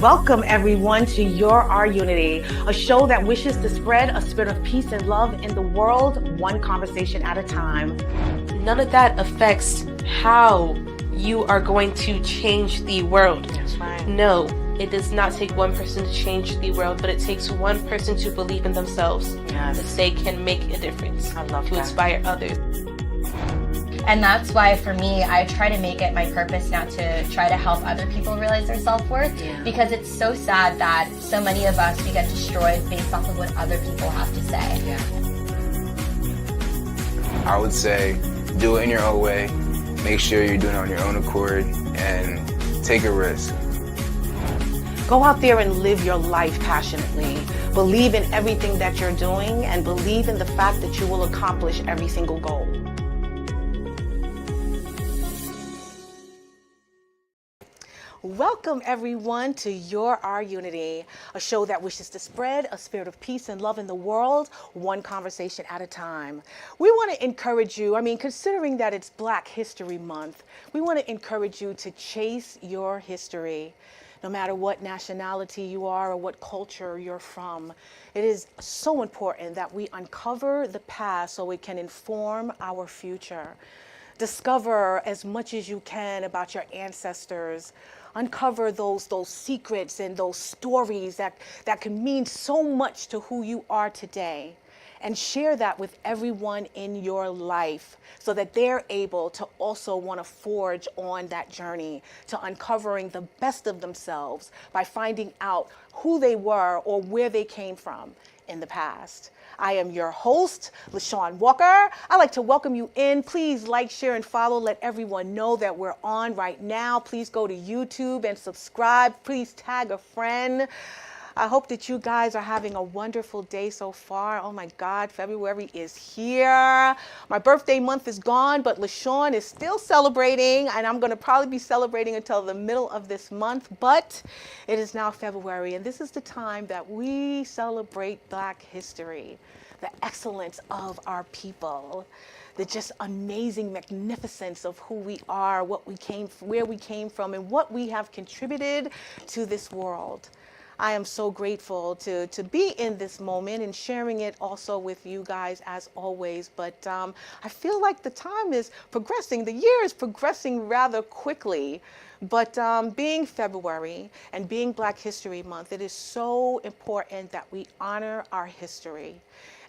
Welcome everyone to Your Our Unity, a show that wishes to spread a spirit of peace and love in the world, one conversation at a time. None of that affects how you are going to change the world. That's right. No, it does not take one person to change the world, but it takes one person to believe in themselves. Yes. That they can make a difference. I love to that. Inspire others. And that's why, for me, I try to make it my purpose now to try to help other people realize their self-worth. Yeah. Because it's so sad that so many of us, we get destroyed based off of what other people have to say. Yeah. I would say do it in your own way. Make sure you're doing it on your own accord and take a risk. Go out there and live your life passionately. Believe in everything that you're doing and believe in the fact that you will accomplish every single goal. Welcome everyone to Your Our Unity, a show that wishes to spread a spirit of peace and love in the world, one conversation at a time. We want to encourage you, considering that it's Black History Month, we want to encourage you to chase your history. No matter what nationality you are or what culture you're from, it is so important that we uncover the past so it can inform our future. Discover as much as you can about your ancestors. Uncover those secrets and those stories that can mean so much to who you are today. And share that with everyone in your life so that they're able to also want to forge on that journey to uncovering the best of themselves by finding out who they were or where they came from in the past. I am your host, LeShawn Walker. I'd like to welcome you in. Please like, share, and follow. Let everyone know that we're on right now. Please go to YouTube and subscribe. Please tag a friend. I hope that you guys are having a wonderful day so far. Oh my God, February is here. My birthday month is gone, but LeShawn is still celebrating, and I'm gonna probably be celebrating until the middle of this month, but it is now February, and this is the time that we celebrate Black history, the excellence of our people, the just amazing magnificence of who we are, where we came from, and what we have contributed to this world. I am so grateful to be in this moment and sharing it also with you guys as always. But I feel like the time is progressing. The year is progressing rather quickly. But being February and being Black History Month, it is so important that we honor our history.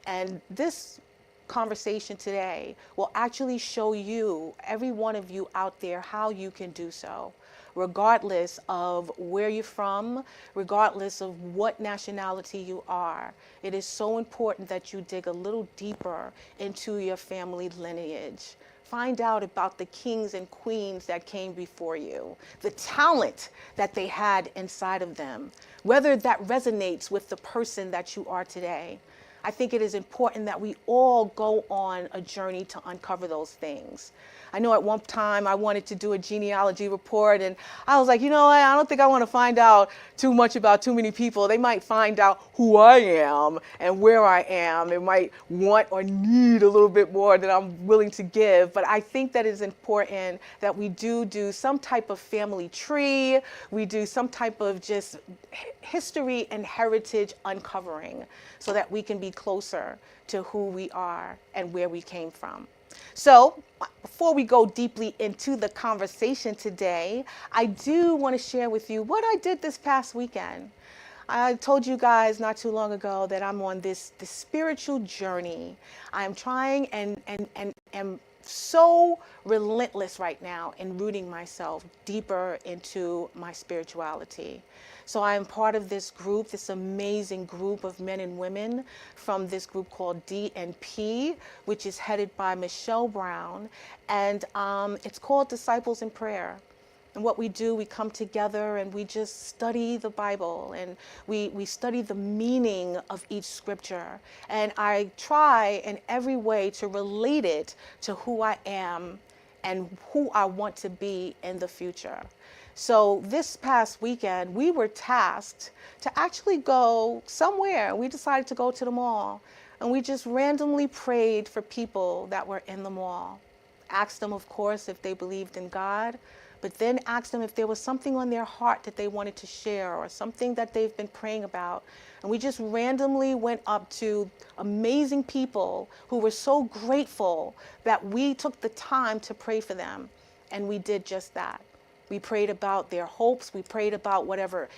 And this conversation today will actually show you, every one of you out there, how you can do so. Regardless of where you're from, regardless of what nationality you are. It is so important that you dig a little deeper into your family lineage. Find out about the kings and queens that came before you, the talent that they had inside of them, whether that resonates with the person that you are today. I think it is important that we all go on a journey to uncover those things. I know at one time I wanted to do a genealogy report, and I was like, you know what, I don't think I want to find out too much about too many people. They might find out who I am and where I am. They might want or need a little bit more than I'm willing to give. But I think that it is important that we do some type of family tree. We do some type of just history and heritage uncovering so that we can be closer to who we are and where we came from. So before we go deeply into the conversation today, I do want to share with you what I did this past weekend. I told you guys not too long ago that I'm on this spiritual journey. I'm trying and am so relentless right now in rooting myself deeper into my spirituality. So I am part of this group, this amazing group of men and women from this group called DNP, which is headed by Michelle Brown, and it's called Disciples in Prayer. And what we do, we come together and we just study the Bible, and we study the meaning of each scripture. And I try in every way to relate it to who I am and who I want to be in the future. So this past weekend, we were tasked to actually go somewhere. We decided to go to the mall, and we just randomly prayed for people that were in the mall. Asked them, of course, if they believed in God, but then asked them if there was something on their heart that they wanted to share or something that they've been praying about. And we just randomly went up to amazing people who were so grateful that we took the time to pray for them. And we did just that. We prayed about their hopes. We prayed about whatever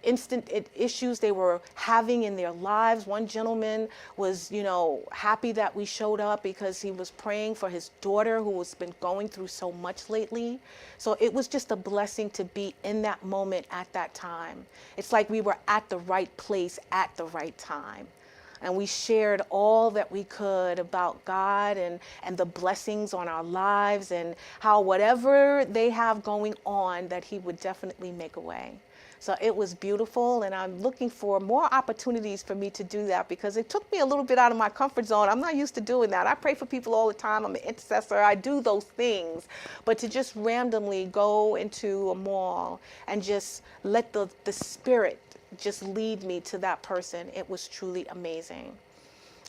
issues they were having in their lives. One gentleman was, happy that we showed up because he was praying for his daughter who has been going through so much lately. So it was just a blessing to be in that moment at that time. It's like we were at the right place at the right time. And we shared all that we could about God and the blessings on our lives and how whatever they have going on, that he would definitely make a way. So it was beautiful, and I'm looking for more opportunities for me to do that because it took me a little bit out of my comfort zone. I'm not used to doing that. I pray for people all the time. I'm an intercessor. I do those things. But to just randomly go into a mall and just let the Spirit just lead me to that person, it was truly amazing.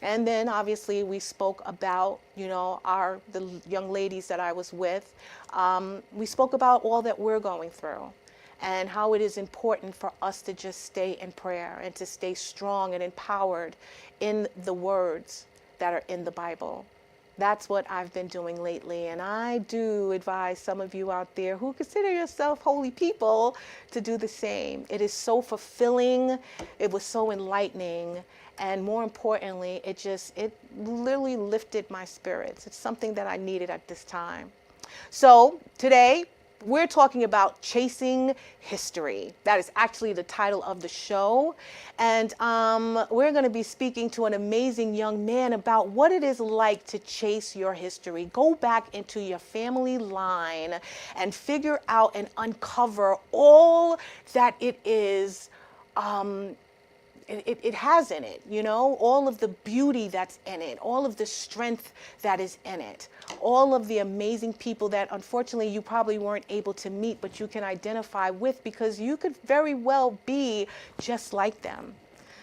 And then obviously we spoke about, the young ladies that I was with. We spoke about all that we're going through and how it is important for us to just stay in prayer and to stay strong and empowered in the words that are in the Bible. That's what I've been doing lately. And I do advise some of you out there who consider yourself holy people to do the same. It is so fulfilling. It was so enlightening. And more importantly, it literally lifted my spirits. It's something that I needed at this time. So today, we're talking about chasing history. That is actually the title of the show. And we're going to be speaking to an amazing young man about what it is like to chase your history. Go back into your family line and figure out and uncover all that it is. It has in it, all of the beauty that's in it, all of the strength that is in it, all of the amazing people that unfortunately you probably weren't able to meet, but you can identify with because you could very well be just like them.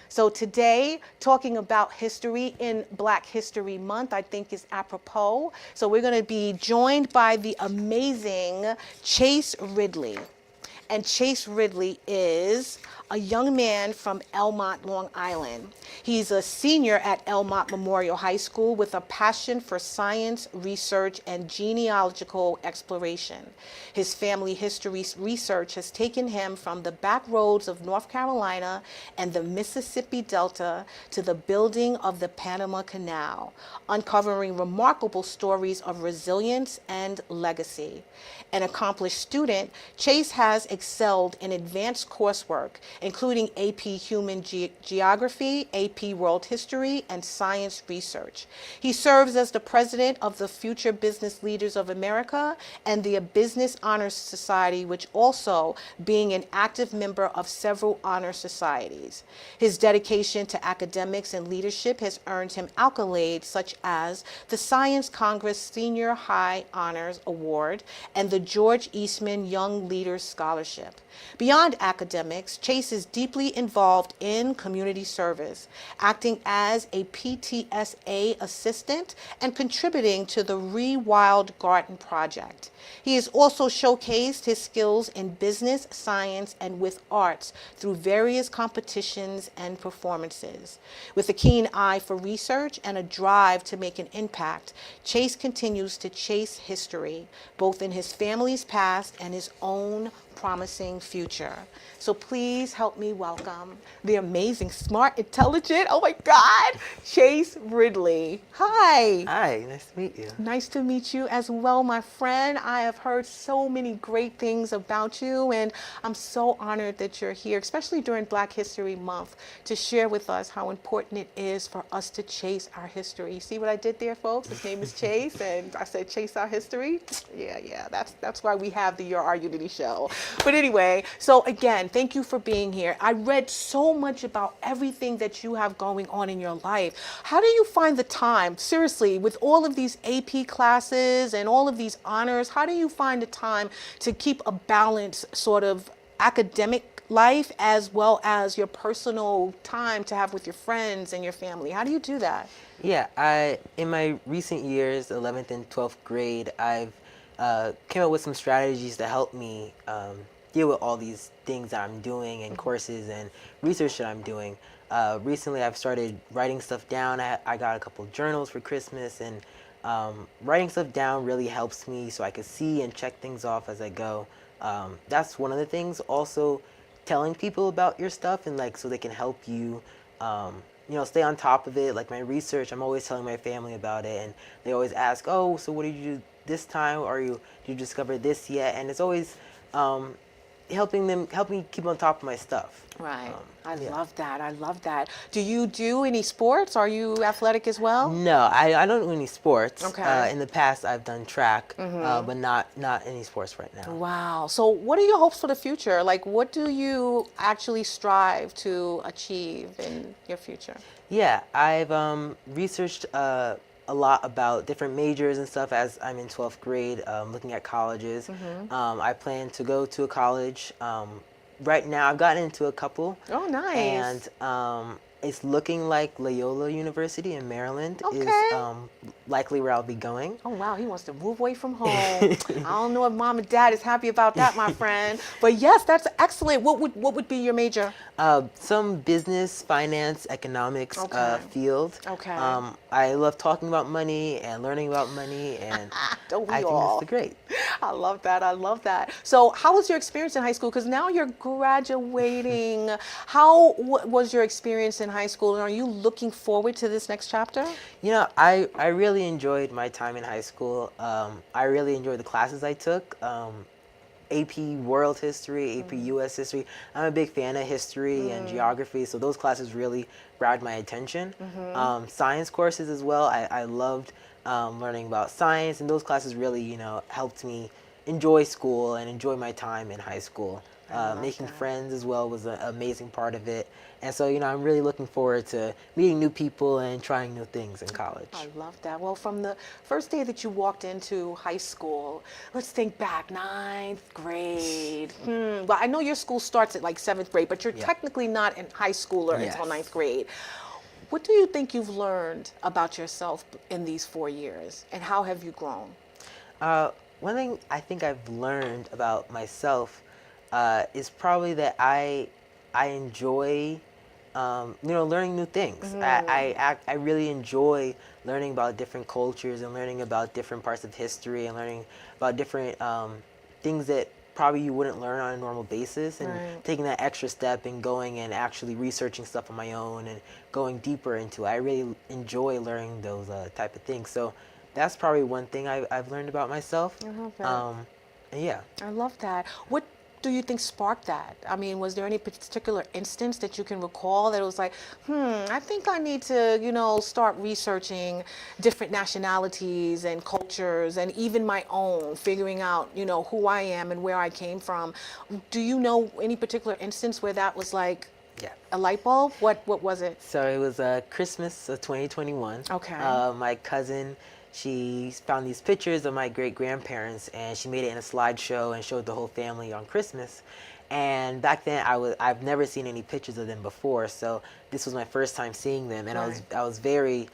So today, talking about history in Black History Month, I think is apropos. So we're going to be joined by the amazing Chase Ridley. And Chase Ridley is a young man from Elmont, Long Island. He's a senior at Elmont Memorial High School with a passion for science, research, and genealogical exploration. His family history research has taken him from the back roads of North Carolina and the Mississippi Delta to the building of the Panama Canal, uncovering remarkable stories of resilience and legacy. An accomplished student, Chase has excelled in advanced coursework, including AP Human Geography, AP World History, and Science Research. He serves as the president of the Future Business Leaders of America and the Business Honors Society, which also being an active member of several honor societies. His dedication to academics and leadership has earned him accolades such as the Science Congress Senior High Honors Award and the George Eastman Young Leaders Scholarship. Beyond academics, Chase is deeply involved in community service, acting as a PTSA assistant and contributing to the Rewild Garden Project. He has also showcased his skills in business, science, and with arts through various competitions and performances. With a keen eye for research and a drive to make an impact, Chase continues to chase history, both in his family's past and his own promising future. So please help me welcome the amazing, smart, intelligent, oh my God, Chase Ridley. Hi. Hi, nice to meet you. Nice to meet you as well, my friend. I have heard so many great things about you, and I'm so honored that you're here, especially during Black History Month, to share with us how important it is for us to chase our history. You see what I did there, folks? His name is Chase, and I said chase our history. Yeah, that's why we have the You're Our Unity show. But anyway, so again, thank you for being here. I read so much about everything that you have going on in your life. How do you find the time, seriously, with all of these AP classes and all of these honors, how do you find the time to keep a balanced sort of academic life as well as your personal time to have with your friends and your family? How do you do that? Yeah, in my recent years, 11th and 12th grade, I've came up with some strategies to help me deal with all these things that I'm doing and courses and research that I'm doing. Recently, I've started writing stuff down. I got a couple of journals for Christmas, and writing stuff down really helps me so I can see and check things off as I go. That's one of the things. Also, telling people about your stuff and like so they can help you, stay on top of it. Like my research, I'm always telling my family about it, and they always ask, "Oh, so what did you do this time? Or did you discover this yet?" And it's always helping me keep on top of my stuff. Right. I love that. I love that. Do you do any sports? Are you athletic as well? No, I don't do any sports. Okay. In the past, I've done track, but not any sports right now. Wow. So what are your hopes for the future? Like, what do you actually strive to achieve in your future? Yeah, I've researched a lot about different majors and stuff as I'm in 12th grade, looking at colleges. I plan to go to a college. Right now, I've gotten into a couple. Oh, nice. And it's looking like Loyola University in Maryland is likely where I'll be going. Oh, wow. He wants to move away from home. I don't know if mom and dad is happy about that, my friend. But yes, that's excellent. What would be your major? Some business, finance, economics field. Okay. I love talking about money and learning about money, and Don't we I think all? that's great. I love that. I love that. So how was your experience in high school? Because now you're graduating. How was your experience in high school? And are you looking forward to this next chapter? I really enjoyed my time in high school. I really enjoyed the classes I took. AP World History, AP US History. I'm a big fan of history and geography, so those classes really grabbed my attention. Science courses as well. I loved learning about science, and those classes really, helped me enjoy school and enjoy my time in high school. Making friends as well was an amazing part of it. And so, I'm really looking forward to meeting new people and trying new things in college. I love that. Well, from the first day that you walked into high school, let's think back, 9th grade. Well, I know your school starts at like 7th grade, but you're technically not in high schooler until 9th grade. What do you think you've learned about yourself in these 4 years, and how have you grown? One thing I think I've learned about myself is probably that I enjoy learning new things. I really enjoy learning about different cultures and learning about different parts of history and learning about different things that probably you wouldn't learn on a normal basis, and taking that extra step and going and actually researching stuff on my own and going deeper into it. I really enjoy learning those type of things. So that's probably one thing I've learned about myself. I love that. Yeah. I love that. What do you think sparked that? I mean, was there any particular instance that you can recall that it was like, I think I need to, start researching different nationalities and cultures and even my own, figuring out, who I am and where I came from. Do you know any particular instance where that was like a light bulb? What was it? So it was Christmas of 2021. Okay. My cousin, she found these pictures of my great-grandparents, and she made it in a slideshow and showed the whole family on Christmas. And back then, I've never seen any pictures of them before, so this was my first time seeing them, and I was very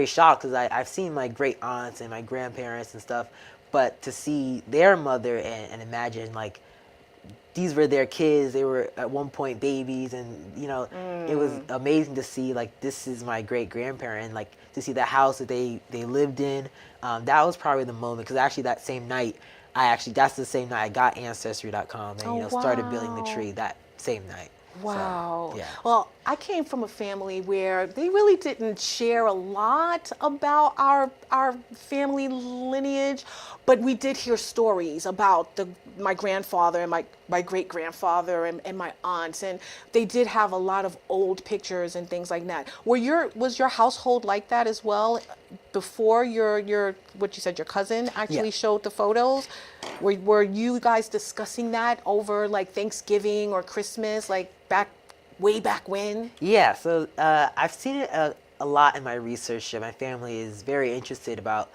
shocked because I've seen my great aunts and my grandparents and stuff, but to see their mother and imagine like these were their kids. They were at one point babies, and it was amazing to see like this is my great grandparent, and like to see the house that they lived in. That was probably the moment, because actually that same night, that's the same night I got Ancestry.com and started building the tree that same night. Wow. So, yeah. Well, I came from a family where they really didn't share a lot about our family lineage, but we did hear stories about my grandfather and my great-grandfather and my aunts, and they did have a lot of old pictures and things like that. Was your household like that as well before your what you said your cousin actually showed the photos? Were you guys discussing that over like Thanksgiving or Christmas, like way back when? Yeah, so I've seen it a lot in my research. My family is very interested about,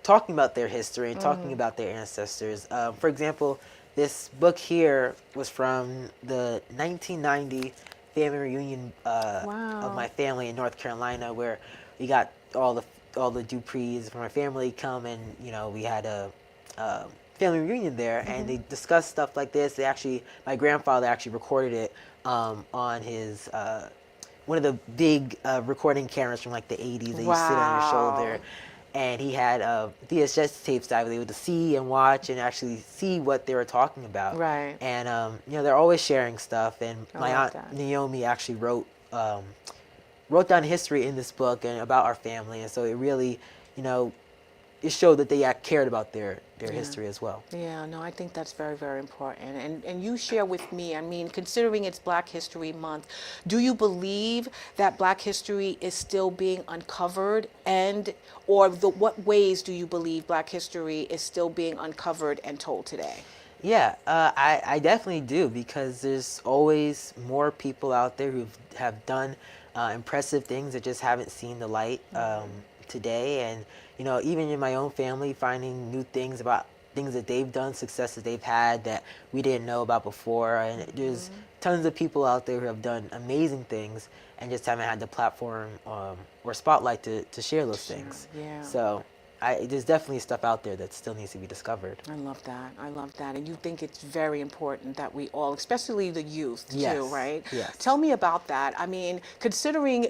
talking about their history and talking about their ancestors. For example, this book here was from the 1990 family reunion of my family in North Carolina, where we got all the all the Duprees from my family come, and we had a family reunion there, and they discussed stuff like this. My grandfather actually recorded it on his one of the big recording cameras from like the 80s that you sit on your shoulder. And he had VHS tapes that I was able to see and watch and actually see what they were talking about. Right. And they're always sharing stuff. And my aunt Naomi actually wrote down history in this book and about our family. And so it really, it showed that they cared about their history as well. Yeah, no, I think that's very, very important. And you share with me, I mean, considering it's Black History Month, do you believe that Black history is still being uncovered, or what ways do you believe Black history is still being uncovered and told today? Yeah, I definitely do, because there's always more people out there who have done impressive things that just haven't seen the light today. And even in my own family, finding new things about things that they've done, successes they've had that we didn't know about before. And there's tons of people out there who have done amazing things and just haven't had the platform or spotlight to share those things. Yeah. So there's definitely stuff out there that still needs to be discovered. I love that. I love that. And you think it's very important that we all, especially the youth too, right? Yes. Tell me about that. I mean, considering,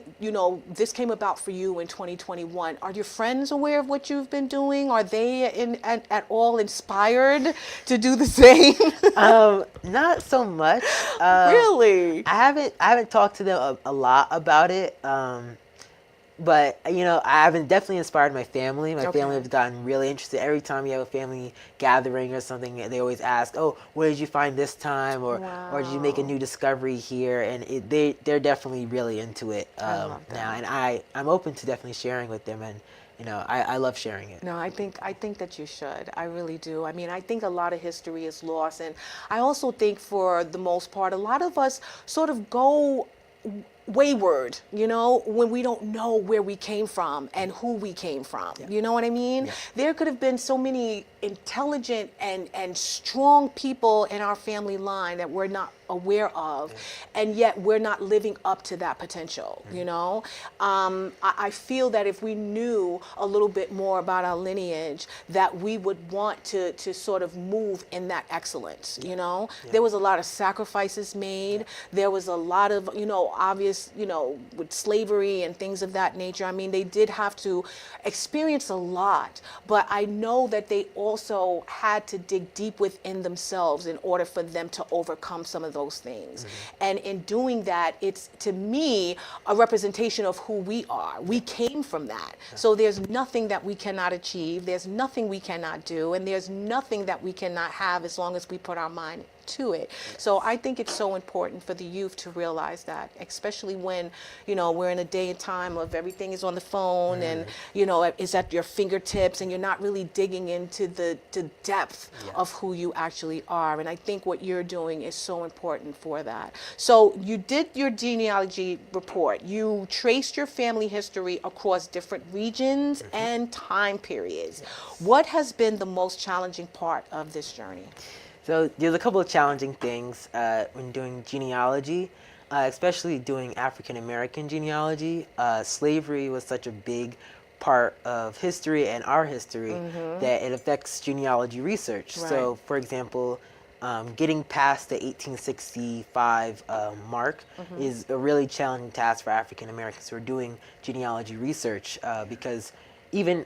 this came about for you in 2021, are your friends aware of what you've been doing? Are they at all inspired to do the same? Not so much. Really? I haven't talked to them a lot about it. But, I have definitely inspired my family. My family has gotten really interested. Every time you have a family gathering or something, they always ask, oh, what did you find this time? Or did you make a new discovery here? And they're definitely really into it now. And I'm open to definitely sharing with them. And, I love sharing it. No, I think that you should. I really do. I mean, I think a lot of history is lost. And I also think for the most part, a lot of us sort of go wayward, when we don't know where we came from and who we came from. Yeah. You know what I mean? Yeah. There could have been so many intelligent and strong people in our family line that we're not aware of, and yet we're not living up to that potential. I feel that if we knew a little bit more about our lineage, that we would want to sort of move in that excellence. There was a lot of sacrifices made. There was a lot of obvious with slavery and things of that nature. I mean, they did have to experience a lot, but I know that they also had to dig deep within themselves in order for them to overcome some of those things. And in doing that, it's, to me, a representation of who we are. We came from that. So there's nothing that we cannot achieve. There's nothing we cannot do. And there's nothing that we cannot have as long as we put our mind to it. So I think it's so important for the youth to realize that, especially when, we're in a day and time of everything is on the phone and, is at your fingertips, and you're not really digging into the depth of who you actually are. And I think what you're doing is so important for that. So you did your genealogy report. You traced your family history across different regions and time periods. What has been the most challenging part of this journey? So there's a couple of challenging things when doing genealogy, especially doing African American genealogy. Slavery was such a big part of history and our history that it affects genealogy research. Right. So, for example, getting past the 1865 mark is a really challenging task for African Americans who are doing genealogy research because even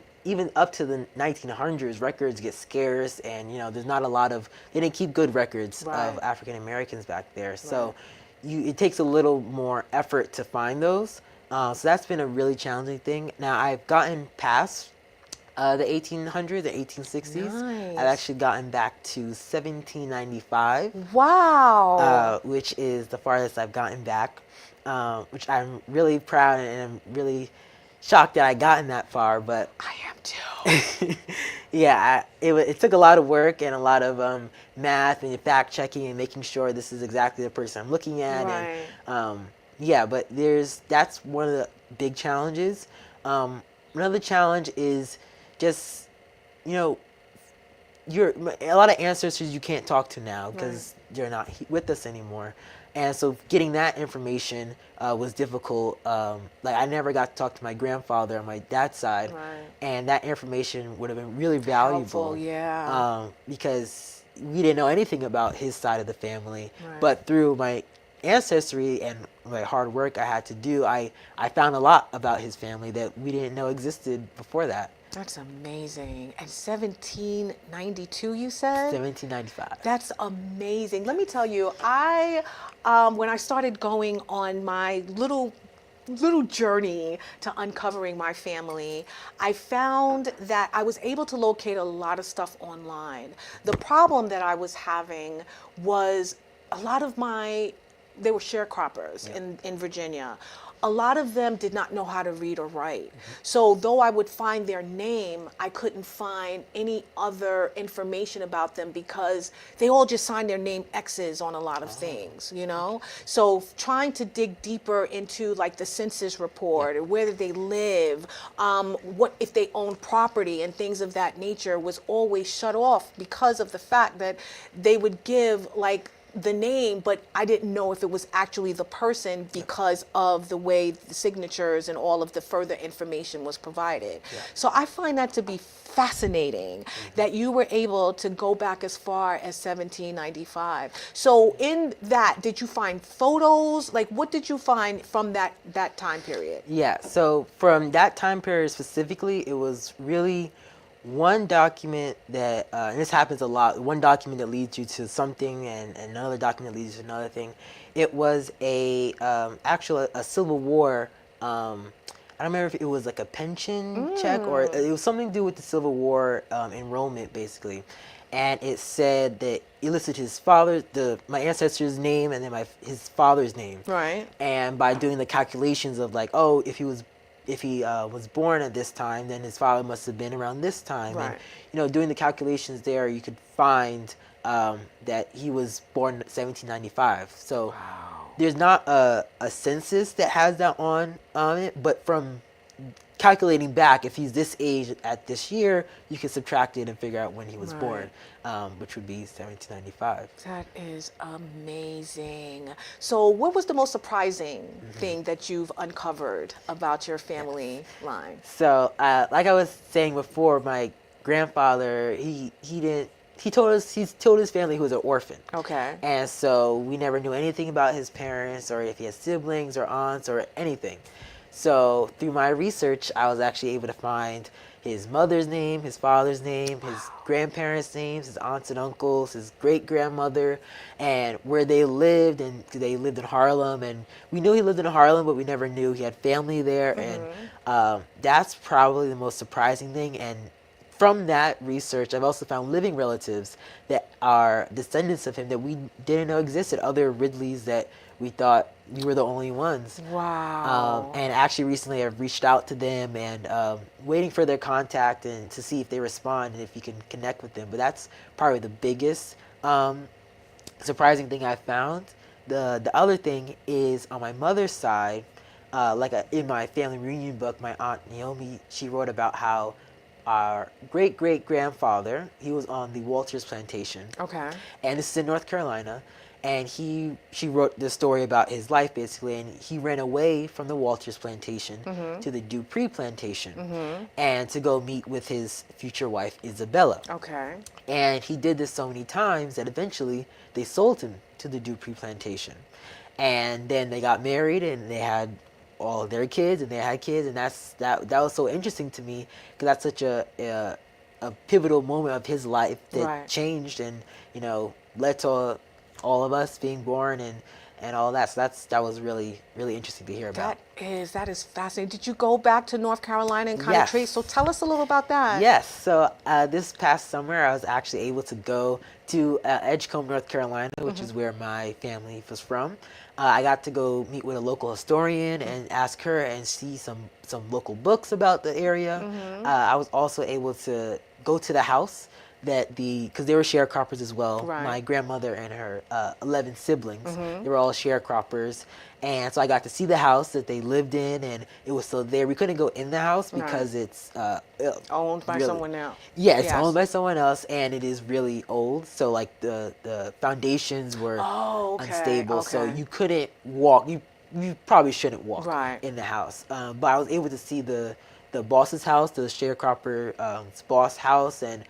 up to the 1900s, records get scarce, and there's not a lot of, they didn't keep good records of African Americans back there. So it takes a little more effort to find those. So that's been a really challenging thing. Now I've gotten past the 1800s, the 1860s. Nice. I've actually gotten back to 1795. Wow. Which is the farthest I've gotten back, which I'm really proud and I'm really shocked that I gotten that far, but I am too. Yeah, it took a lot of work and a lot of math and fact checking and making sure this is exactly the person I'm looking at. Right. And but that's one of the big challenges. Another challenge is just a lot of ancestors you can't talk to now because they're not with us anymore. And so getting that information was difficult. Like I never got to talk to my grandfather on my dad's side, and that information would have been really valuable. Helpful, because we didn't know anything about his side of the family. But through my ancestry and my hard work I had to do, I found a lot about his family that we didn't know existed before that. That's amazing. And 1792, you said? 1795. That's amazing. Let me tell you, when I started going on my little journey to uncovering my family, I found that I was able to locate a lot of stuff online. The problem that I was having was a lot of they were sharecroppers in Virginia. A lot of them did not know how to read or write. So though I would find their name, I couldn't find any other information about them because they all just signed their name X's on a lot of things, you know? So trying to dig deeper into like the census report, or where did they live, what if they own property and things of that nature was always shut off because of the fact that they would give like the name, but I didn't know if it was actually the person because of the way the signatures and all of the further information was provided. So I find that to be fascinating that you were able to go back as far as 1795. So in that, did you find photos? Like what did you find from that time period? Yeah, so from that time period specifically, it was really one document that, and this happens a lot, one document that leads you to something and another document leads you to another thing. It was a Civil War, I don't remember if it was like a pension check or it was something to do with the Civil War enrollment basically. And it said that it listed my ancestor's name and then his father's name. Right. And by doing the calculations of like, oh, if he was born at this time, then his father must have been around this time. Right. And, doing the calculations there, you could find that he was born in 1795. So there's not a census that has that on it, but from calculating back, if he's this age at this year, you can subtract it and figure out when he was born, which would be 1795. That is amazing. So what was the most surprising thing that you've uncovered about your family line? So like I was saying before, my grandfather, he told his family he was an orphan. Okay. And so we never knew anything about his parents or if he had siblings or aunts or anything. So through my research, I was actually able to find his mother's name, his father's name, his grandparents' names, his aunts and uncles, his great-grandmother, and where they lived. And they lived in Harlem. And we knew he lived in Harlem, but we never knew he had family there. And that's probably the most surprising thing. And from that research, I've also found living relatives that are descendants of him that we didn't know existed, other Ridleys that we thought we were the only ones. Wow. And actually recently I've reached out to them and waiting for their contact and to see if they respond and if you can connect with them. But that's probably the biggest surprising thing I found. The other thing is on my mother's side, in my family reunion book, my aunt Naomi, she wrote about how our great-great-grandfather, he was on the Walters plantation. Okay. And this is in North Carolina. And she wrote the story about his life basically, and he ran away from the Walters plantation to the Dupree plantation and to go meet with his future wife Isabella. Okay. And he did this so many times that eventually they sold him to the Dupree plantation. And then they got married and they had all of their kids and they had kids, and that was so interesting to me because that's such a pivotal moment of his life that changed and led to all of us being born and all that. So that was really, really interesting to hear about. That is fascinating. Did you go back to North Carolina and kind of trace? So tell us a little about that. Yes. So this past summer, I was actually able to go to Edgecombe, North Carolina, which is where my family was from. I got to go meet with a local historian and ask her and see some local books about the area. I was also able to go to the house that because they were sharecroppers as well. Right. My grandmother and her 11 siblings, they were all sharecroppers. And so I got to see the house that they lived in, and it was still there. We couldn't go in the house because it's Owned by really- someone else. Yeah, it's Yes. owned by someone else, and it is really old. So like the foundations were Oh, okay, unstable, so okay. you couldn't walk. You probably shouldn't walk Right. in the house. But I was able to see the boss's house, the sharecropper boss house, and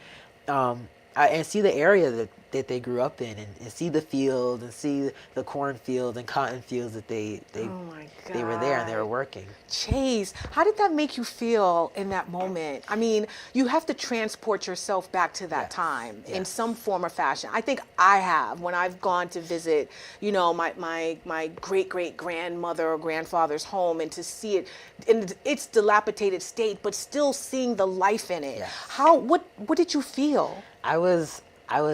and see the area that they grew up in, and see the field, and see the cornfields and cotton fields that they Oh my God. they were there and they were working. Chase, how did that make you feel in that moment? I mean, you have to transport yourself back to that Yes. time in Yes. some form or fashion. I think I have when I've gone to visit, you know, my great grandmother or grandfather's home, and to see it in its dilapidated state, but still seeing the life in it. Yes. What did you feel? I was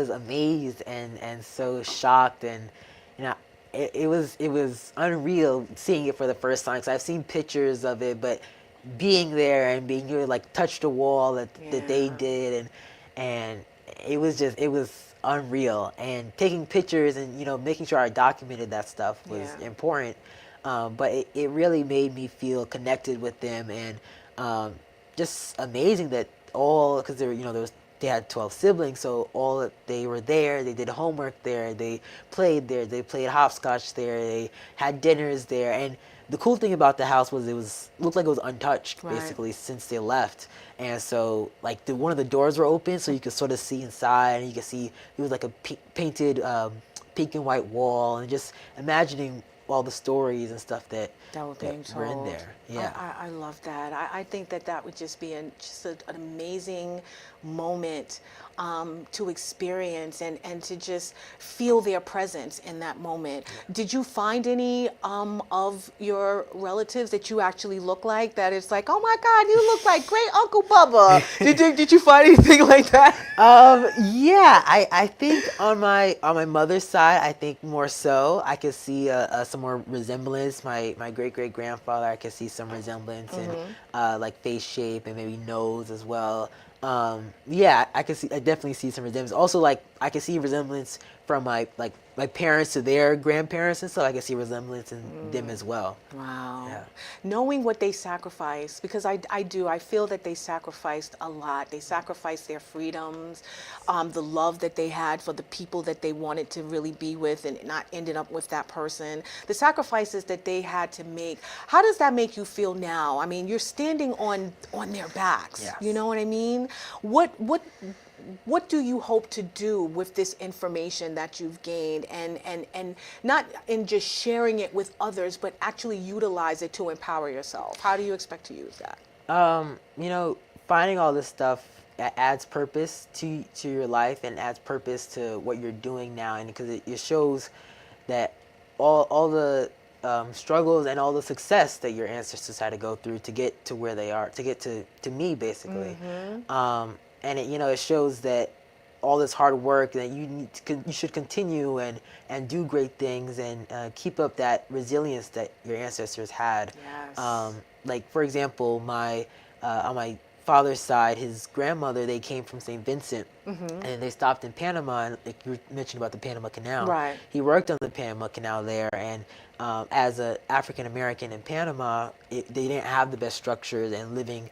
amazed and so shocked, and you know it was unreal seeing it for the first time. Because I've seen pictures of it, but being there and being able to like touch the wall that they Yeah. did, and it was unreal. And taking pictures and making sure I documented that stuff was Yeah. important. But it really made me feel connected with them, and just amazing that because they had 12 siblings, so they were there. They did homework there. They played there. They played hopscotch there. They had dinners there. And the cool thing about the house was looked like it was untouched Right. basically since they left. And so like one of the doors were open, so you could sort of see inside, and you could see it was like a painted pink and white wall, and just imagining all the stories and stuff that That was being were in told. there. Yeah. I love that. I think that would just be an amazing moment to experience and to just feel their presence in that moment. Did you find any of your relatives that you actually look like, that it's like, oh my God, you look like great Uncle Bubba? Did you find anything like that? Yeah, I think on my mother's side, I think more so. I could see some more resemblance. My great grandfather, I could see some resemblance in like face shape and maybe nose as well. Yeah, I definitely see some resemblance. Also, like I can see resemblance from my parents to their grandparents, and so I can see resemblance in them as well. Wow. Yeah. Knowing what they sacrificed, because I feel that they sacrificed a lot. They sacrificed their freedoms, the love that they had for the people that they wanted to really be with and not ended up with that person. The sacrifices that they had to make. How does that make you feel now? I mean, you're standing on their backs. Yes. You know what I mean? What do you hope to do with this information that you've gained, and not in just sharing it with others, but actually utilize it to empower yourself? How do you expect to use that? Finding all this stuff adds purpose to your life and adds purpose to what you're doing now, and because it shows that all the struggles and all the success that your ancestors had to go through to get to where they are, to get to me basically. And it shows that all this hard work that you should continue and do great things and keep up that resilience that your ancestors had. Yes. Like for example, on my father's side, his grandmother, they came from St. Vincent, and they stopped in Panama. And like you mentioned about the Panama Canal, Right. He worked on the Panama Canal there, and as an African American in Panama, they didn't have the best structures and living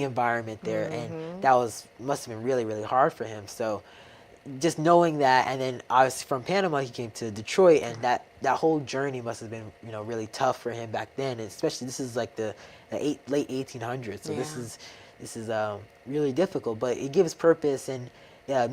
environment there, and that must have been really, really hard for him. So just knowing that, and then obviously from Panama he came to Detroit, and that whole journey must have been really tough for him back then, and especially this is like the late 1800s, so Yeah. this is really difficult, but it gives purpose and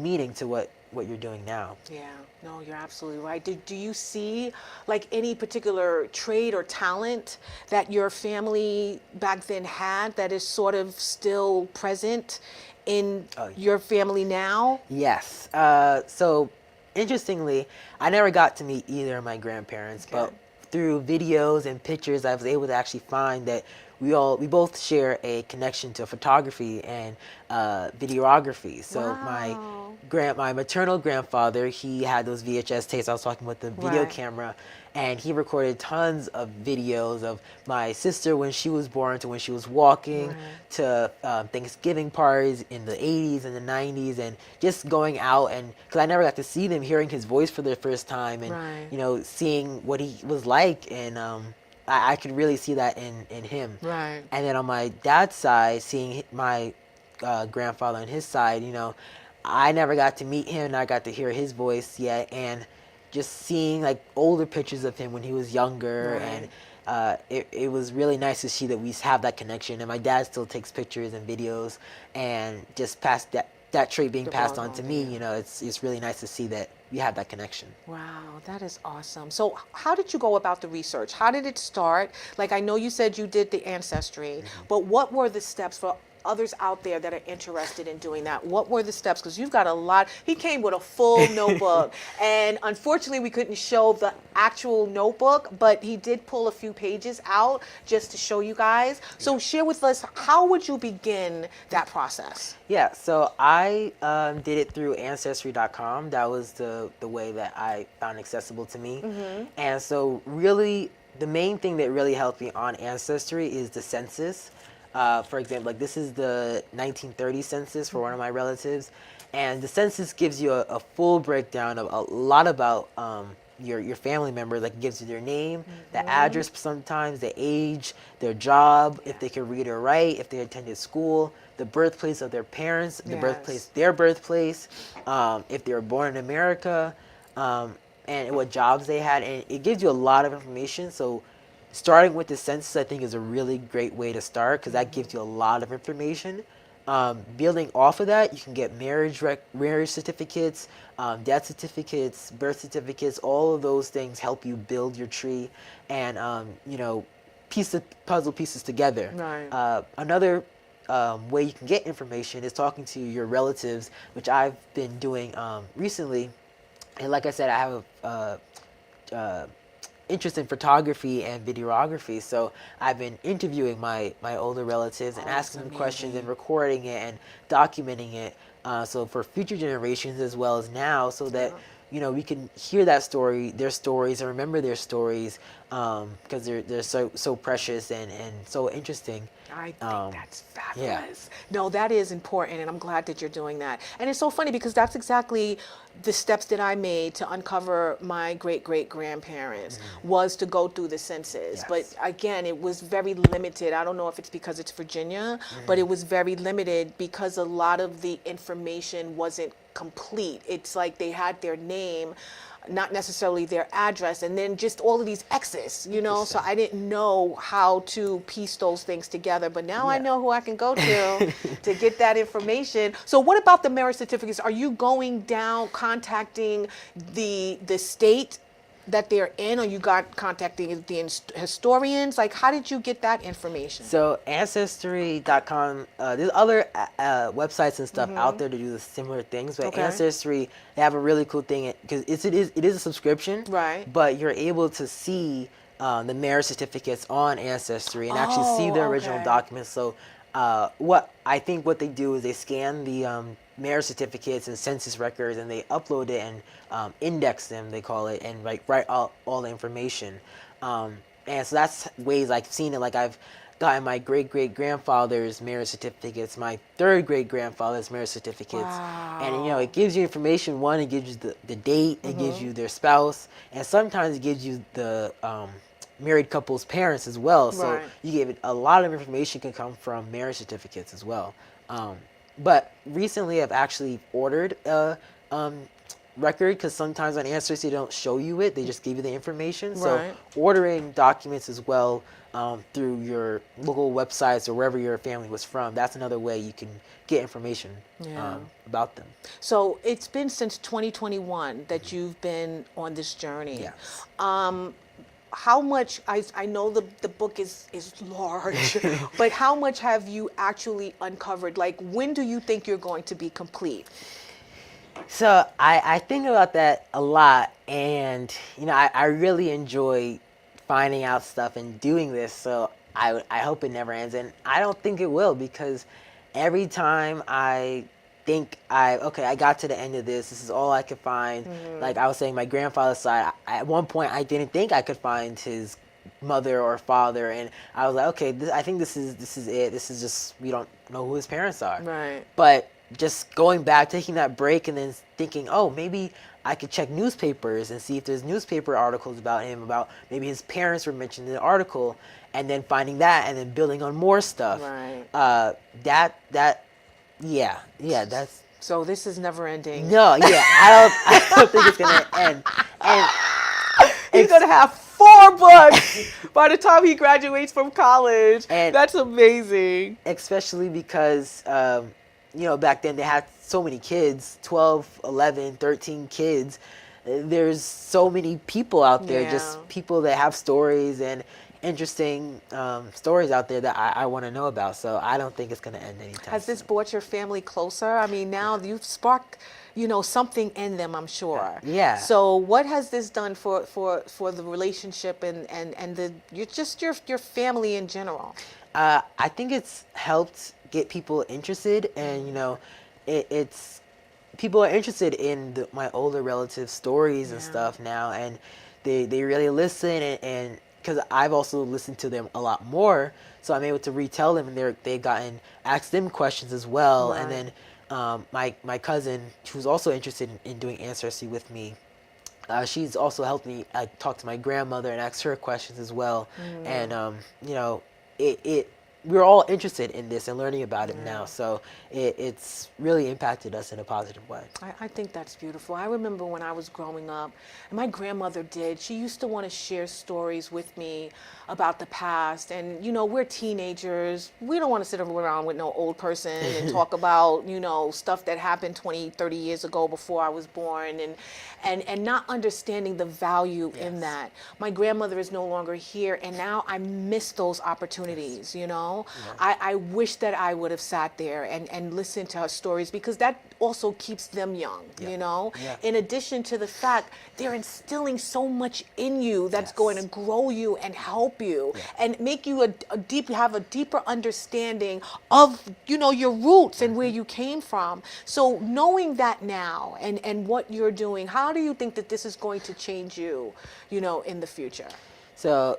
meaning to what you're doing now. Yeah, no, you're absolutely right. Do you see like any particular trade or talent that your family back then had that is sort of still present in your family now? Yes. So interestingly, I never got to meet either of my grandparents, but through videos and pictures, I was able to actually find that we both share a connection to photography and videography. So my my maternal grandfather, he had those VHS tapes. I was talking about the video Right. camera, and he recorded tons of videos of my sister when she was born to when she was walking, Right. to Thanksgiving parties in the 80s and the 90s, and just going out, and because I never got to see them, hearing his voice for the first time, and Right. you know, seeing what he was like, and I could really see that in him. Right. And then on my dad's side, seeing my grandfather on his side, you know, I never got to meet him, and I got to hear his voice yet, and just seeing like older pictures of him when he was younger, Right. and it was really nice to see that we have that connection. And my dad still takes pictures and videos, and just past that trait being passed on to me, you know, it's really nice to see that we have that connection. Wow, that is awesome. So how did you go about the research? How did it start? Like, I know you said you did the ancestry, but what were the steps for others out there that are interested in doing that? What were the steps? Because you've got a lot. He came with a full notebook, and unfortunately we couldn't show the actual notebook, but he did pull a few pages out just to show you guys. So share with us, how would you begin that process? Yeah, so I did it through Ancestry.com. That was the way that I found accessible to me. And so really, the main thing that really helped me on Ancestry is the census. For example, like this is the 1930 census for one of my relatives. And the census gives you a full breakdown of a lot about your family member. Like, it gives you their name, the address sometimes, the age, their job, if they can read or write, if they attended school, the birthplace of their parents, the birthplace, their birthplace, if they were born in America, and what jobs they had. And it gives you a lot of information. So starting with the census, I think, is a really great way to start, because that gives you a lot of information. Building off of that, you can get marriage certificates, death certificates, birth certificates. All of those things help you build your tree and, you know, piece the puzzle pieces together. Right. Another way you can get information is talking to your relatives, which I've been doing recently. And like I said, I have a interest in photography and videography, so I've been interviewing my older relatives and asking them questions and recording it and documenting it, so for future generations as well as now, so that you know, we can hear that story, their stories, and remember their stories, because they're so precious and so interesting. I think that's fabulous. Yeah. No, that is important, and I'm glad that you're doing that. And it's so funny because that's exactly the steps that I made to uncover my great-great-grandparents, was to go through the census. Yes. But again, it was very limited. I don't know if it's because it's Virginia, but it was very limited because a lot of the information wasn't complete. It's like they had their name, not necessarily their address, and then just all of these X's, you know, so I didn't know how to piece those things together, but now I know who I can go to get that information. So what about the marriage certificates? Are you going down, contacting the state that they're in, or you got contacting the historians? Like, how did you get that information? So Ancestry.com, there's other websites and stuff out there to do the similar things, but Ancestry, they have a really cool thing, because it is a subscription, Right. but you're able to see the marriage certificates on Ancestry and actually see the original documents. So what they do is they scan the marriage certificates and census records, and they upload it and index them, they call it, and write all the information. And so that's ways I've seen it. Like, I've gotten my great-great-grandfather's marriage certificates, my third-great-grandfather's marriage certificates. And, you know, it gives you information. One, it gives you the date, it gives you their spouse, and sometimes it gives you the married couple's parents as well. So you give it a lot of information can come from marriage certificates as well. But recently I've actually ordered a record, because sometimes on Ancestry they don't show you it, they just give you the information. So ordering documents as well through your local websites or wherever your family was from, that's another way you can get information about them. So it's been since 2021 that you've been on this journey. Yes. How much, I know the book is large, but how much have you actually uncovered? Like, when do you think you're going to be complete? So I think about that a lot, and you know, I really enjoy finding out stuff and doing this, so I hope it never ends, and I don't think it will, because every time I think I got to the end of this. This is all I could find. Like I was saying, my grandfather's side, at one point I didn't think I could find his mother or father, and I was like, okay, I think this is it. This is just, we don't know who his parents are. Right. But just going back, taking that break, and then thinking, oh, maybe I could check newspapers and see if there's newspaper articles about him, about maybe his parents were mentioned in the article, and then finding that, and then building on more stuff. Right. That's. So this is never ending. No, yeah, I don't think it's gonna end. And He's gonna have 4 books by the time he graduates from college. And that's amazing. Especially because, back then they had so many kids, 12, 11, 13 kids. There's so many people out there, just people that have stories and interesting stories out there that I want to know about. So I don't think it's going to end anytime Has this soon. brought your family closer? I mean, now you've sparked, something in them, I'm sure. Yeah. So what has this done for the relationship and your family in general? I think it's helped get people interested, and it's people are interested in my older relatives' stories and stuff now, and they really listen, and because I've also listened to them a lot more, so I'm able to retell them, and they've asked them questions as well. Right. And then my cousin, who's also interested in doing Ancestry with me, she's also helped me talk to my grandmother and ask her questions as well. And we're all interested in this and learning about it now, so it's really impacted us in a positive way. I think that's beautiful. I remember when I was growing up, and my grandmother did, she used to want to share stories with me about the past. And, we're teenagers. We don't want to sit around with no old person and talk about, stuff that happened 20, 30 years ago before I was born, and not understanding the value in that. My grandmother is no longer here, and now I miss those opportunities, I wish that I would have sat there and listened to her stories, because that also keeps them young, in addition to the fact they're instilling so much in you that's going to grow you and help you and make you have a deeper understanding of, your roots and where you came from. So knowing that now and what you're doing, how do you think that this is going to change you, in the future? So,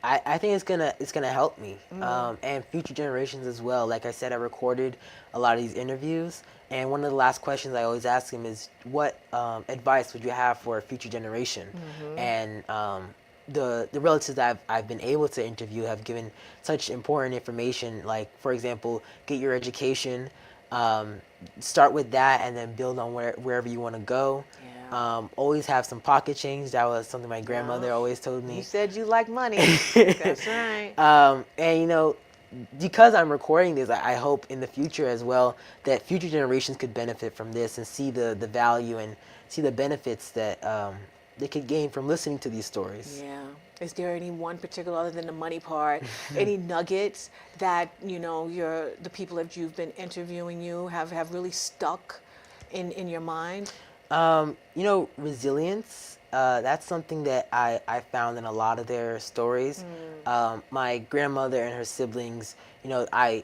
I think it's gonna help me, and future generations as well. Like I said, I recorded a lot of these interviews, and one of the last questions I always ask him is, "What advice would you have for a future generation?" And the relatives that I've been able to interview have given such important information. Like, for example, get your education, start with that, and then build on wherever you want to go. Always have some pocket change. That was something my grandmother always told me. You said you like money. That's right. And because I'm recording this, I hope in the future as well that future generations could benefit from this and see the value and see the benefits that they could gain from listening to these stories. Yeah. Is there any one particular, other than the money part, any nuggets that the people that you've been interviewing have really stuck in your mind? Resilience, that's something that I found in a lot of their stories. My grandmother and her siblings, I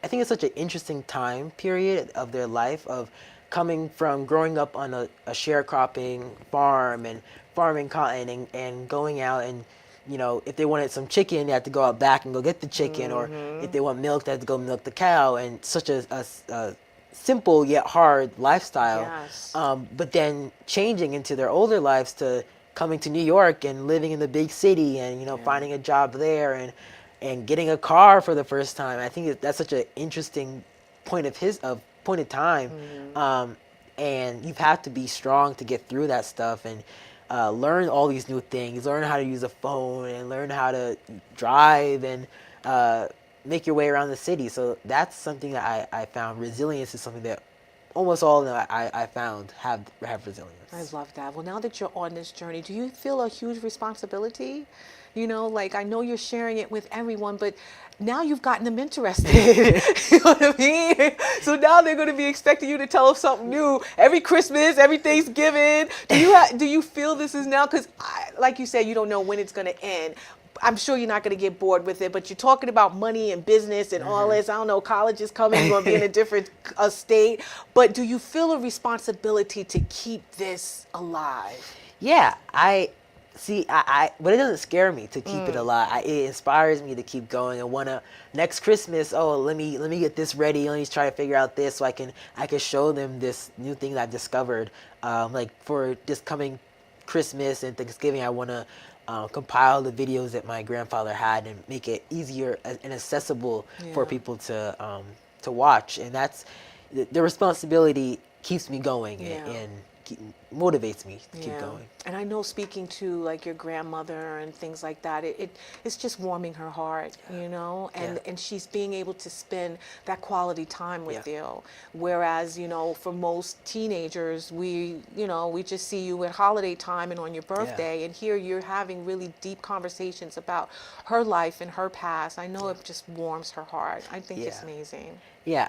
think it's such an interesting time period of their life, of coming from growing up on a sharecropping farm and farming cotton and going out and, if they wanted some chicken, they had to go out back and go get the chicken, or if they want milk, they had to go milk the cow, and such a simple yet hard lifestyle. Yes. But then changing into their older lives to coming to New York and living in the big city and finding a job there and getting a car for the first time. I think that's such an interesting point of time. And you've had to be strong to get through that stuff and learn all these new things, learn how to use a phone and learn how to drive and make your way around the city. So that's something that I found. Resilience is something that almost all of them I found have resilience. I love that. Well, now that you're on this journey, do you feel a huge responsibility? I know you're sharing it with everyone, but now you've gotten them interested. You know what I mean? So now they're going to be expecting you to tell them something new every Christmas, every Thanksgiving. Do you feel this is now? Because like you said, you don't know when it's going to end. I'm sure you're not going to get bored with it, but you're talking about money and business and all this. I don't know, college is coming, you're going to be in a different state. But do you feel a responsibility to keep this alive? Yeah, but it doesn't scare me to keep it alive. It inspires me to keep going and wanna next Christmas. Oh, let me get this ready. Let me try to figure out this so I can show them this new thing that I've discovered. Like for this coming Christmas and Thanksgiving, I wanna compile the videos that my grandfather had and make it easier and accessible for people to watch. And that's the responsibility keeps me going and motivates me to keep going. And I know, speaking to like your grandmother and things like that, it's just warming her heart, you know, and she's being able to spend that quality time with you. Whereas, you know, for most teenagers, we just see you at holiday time and on your birthday, and here you're having really deep conversations about her life and her past. I know it just warms her heart. I think it's amazing. Yeah,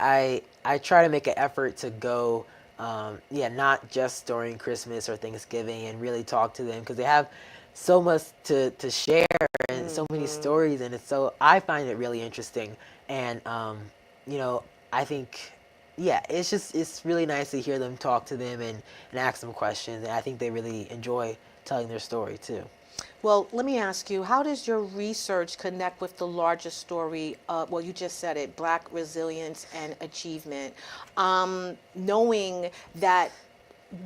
I try to make an effort to go not just during Christmas or Thanksgiving, and really talk to them because they have so much to share and so many stories, and I find it really interesting. And you know, I think it's really nice to hear them, talk to them, and ask them questions, and I think they really enjoy telling their story too. Well, let me ask you, how does your research connect with the larger story? Well, you just said it, Black resilience and achievement. Knowing that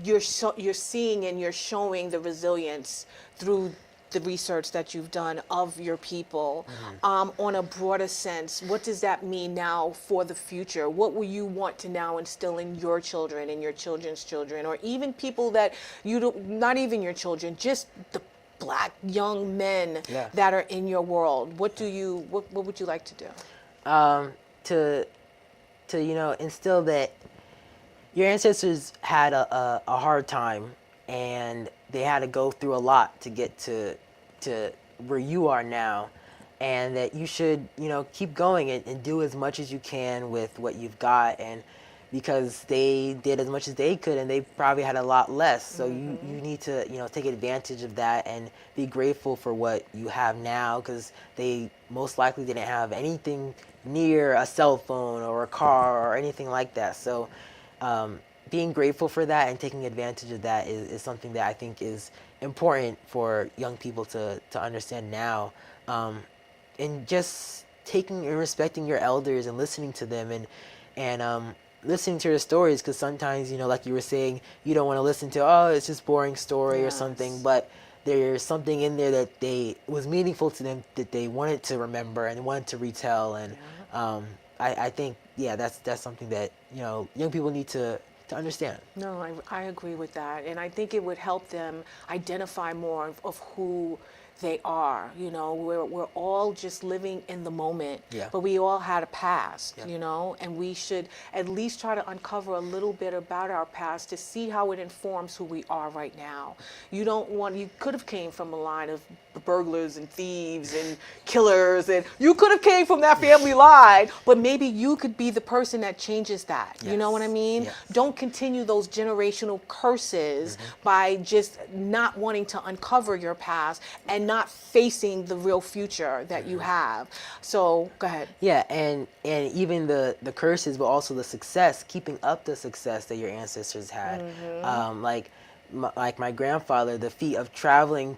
you're seeing and you're showing the resilience through the research that you've done of your people, on a broader sense, what does that mean now for the future? What will you want to now instill in your children and your children's children, or even people that not even your children, just the Black young men that are in your world? What would you like to do? To instill that your ancestors had a hard time, and they had to go through a lot to get to where you are now, and that you should keep going and do as much as you can with what you've got, and because they did as much as they could and they probably had a lot less. So you need to, take advantage of that and be grateful for what you have now, because they most likely didn't have anything near a cell phone or a car or anything like that. So being grateful for that and taking advantage of that is something that I think is important for young people to understand now. And just taking and respecting your elders and listening to them and listening to their stories, because sometimes, like you were saying, you don't want to listen to, oh, it's just boring story or something, but there's something in there that was meaningful to them, that they wanted to remember and wanted to retell. And I think, that's something that, young people need to understand. No, I agree with that. And I think it would help them identify more of who they are. We're all just living in the moment, but we all had a past, and we should at least try to uncover a little bit about our past to see how it informs who we are right now. You could have came from a line of burglars and thieves and killers, and you could have came from that family line, but maybe you could be the person that changes that. You know what I mean? Yes. Don't continue those generational curses by just not wanting to uncover your past and not facing the real future that you have. So go ahead. Yeah, and even the curses, but also the success, keeping up the success that your ancestors had. Like my grandfather, the feat of traveling,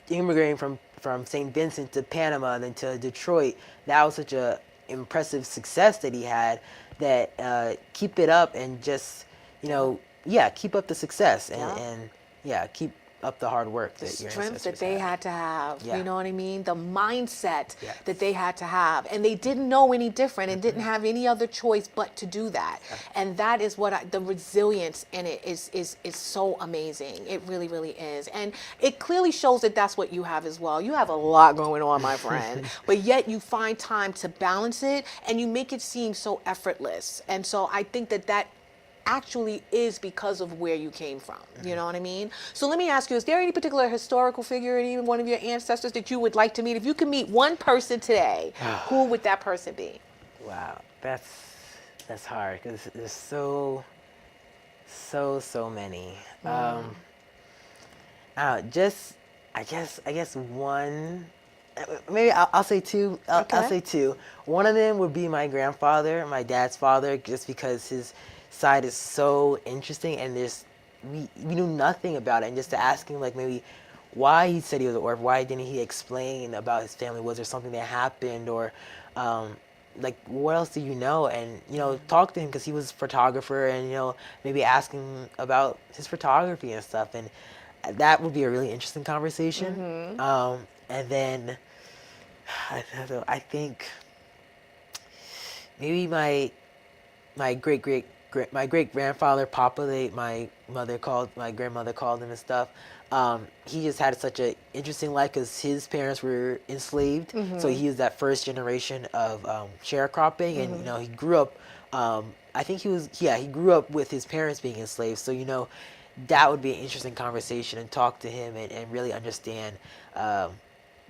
immigrating from St. Vincent to Panama and then to Detroit, that was such a impressive success that he had, that keep it up and just keep up the success and keep up the hard work, the that your strength that ancestors they had to have, Yeah. you know what I mean? The mindset Yes. that they had to have. And they didn't know any different and didn't have any other choice but to do that. And that is what the resilience in it is so amazing. It really, really is. And it clearly shows that that's what you have as well. You have a lot going on, my friend, but yet you find time to balance it and you make it seem so effortless. And so I think that actually is because of where you came from. You know what I mean? So let me ask you, is there any particular historical figure, even one of your ancestors, that you would like to meet? If you could meet one person today, who would that person be? Wow, that's hard, because there's so many. I guess one maybe I'll say two. I'll Okay. say two. One of them would be my grandfather, my dad's father, just because his side is so interesting, and we knew nothing about it, and just to ask him like maybe why he said he was an orphan, why didn't he explain about his family? Was there something that happened, or like what else do you know? And talk to him because he was a photographer, and maybe ask him about his photography and stuff, and that would be a really interesting conversation. And then I think maybe my great grandfather Papa, my grandmother called him and stuff. He just had such an interesting life because his parents were enslaved, so he was that first generation of sharecropping, and he grew up. I think he grew up with his parents being enslaved, so that would be an interesting conversation and talk to him and really understand